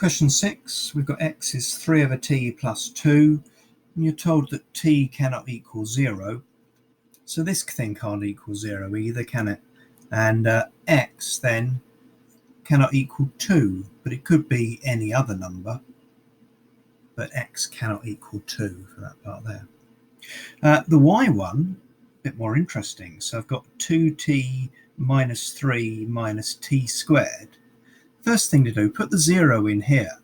Question 6, we've got x is 3 over t plus 2, and you're told that t cannot equal 0. So this thing can't equal 0 either, can it? And x then cannot equal 2, but it could be any other number. But x cannot equal 2 for that part there. The y one, a bit more interesting. So I've got 2t minus 3 minus t squared. First thing to do, put the 0 in here,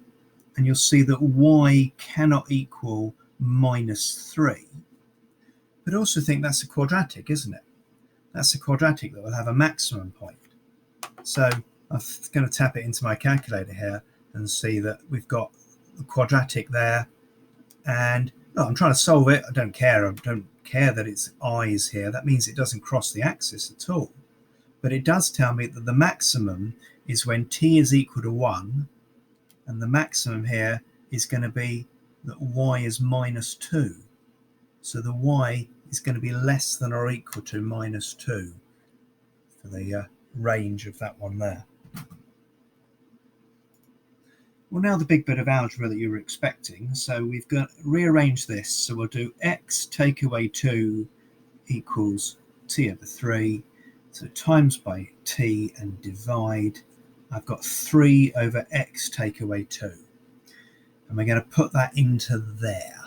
and you'll see that y cannot equal minus 3. But also think that's a quadratic, isn't it? That's a quadratic that will have a maximum point. So I'm going to tap it into my calculator here and see that we've got the quadratic there. And I'm trying to solve it. I don't care. I don't care that it's i's here. That means it doesn't cross the axis at all. But it does tell me that the maximum is when t is equal to 1, and the maximum here is going to be that y is minus 2. So the y is going to be less than or equal to minus 2 for the range of that one there. Well, now the big bit of algebra that you were expecting. So we've got rearrange this. So we'll do x take away 2 equals t over 3. So times by t and divide. I've got 3 over x take away 2. And we're going to put that into there.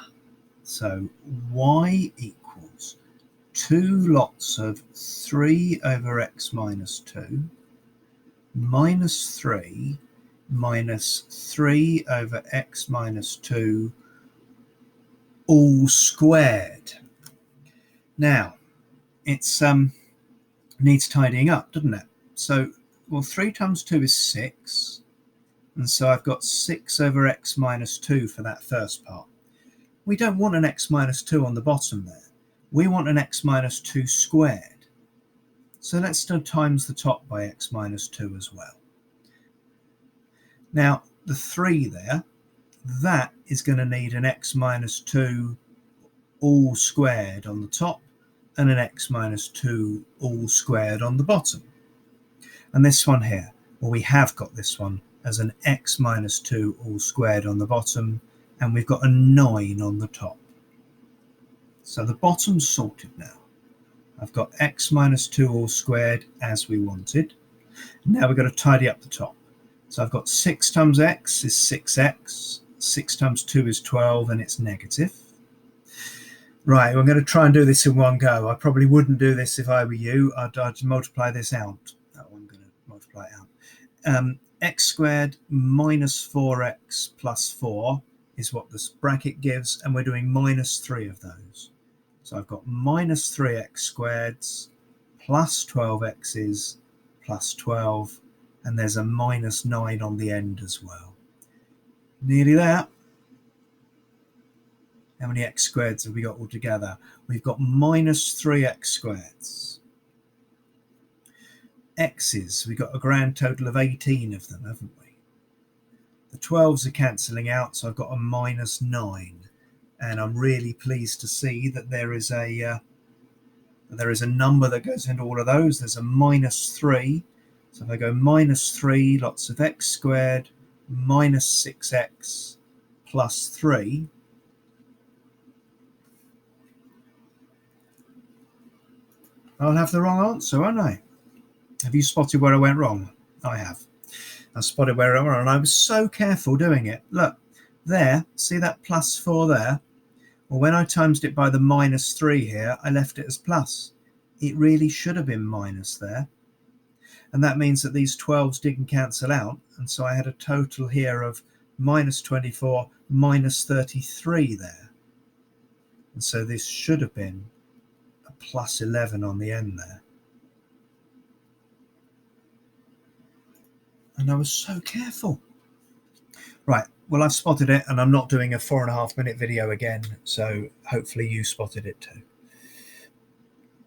So y equals 2 lots of 3 over x minus 2 minus 3 minus 3 over x minus 2 all squared. Now, it's needs tidying up, doesn't it? So, well, 3 times 2 is 6. And so I've got 6 over x minus 2 for that first part. We don't want an x minus 2 on the bottom there. We want an x minus 2 squared. So let's do times the top by x minus 2 as well. Now, the 3 there, that is going to need an x minus 2 all squared on the top and an x minus 2 all squared on the bottom. And this one here, well, we have got this one as an x minus 2 all squared on the bottom, and we've got a 9 on the top. So the bottom's sorted now. I've got x minus 2 all squared as we wanted. Now we've got to tidy up the top. So I've got 6 times x is 6x, 6 times 2 is 12, and it's negative. Right, I'm going to try and do this in one go. I probably wouldn't do this if I were you. I'd multiply this out. Oh, I'm going to multiply it out. X squared minus 4x plus 4 is what this bracket gives, and we're doing minus 3 of those. So I've got minus 3x squareds plus 12x's plus 12, and there's a minus 9 on the end as well. Nearly there. How many x squareds have we got altogether? We've got minus 3x squareds. X's, we've got a grand total of 18 of them, haven't we? The 12s are cancelling out, so I've got a minus 9. And I'm really pleased to see that there is a number that goes into all of those. There's a minus 3. So if I go minus 3, lots of x squared, minus 6x plus 3. I'll have the wrong answer, won't I? Have you spotted where I went wrong? I have. I spotted where I went wrong, and I was so careful doing it. Look, there, see that plus 4 there? Well, when I times it by the minus 3 here, I left it as plus. It really should have been minus there. And that means that these 12s didn't cancel out, and so I had a total here of minus 24, minus 33 there. And so this should have been a plus 11 on the end there. And I was so careful. Right, well, I've spotted it, and I'm not doing a 4.5 minute video again, so hopefully you spotted it too.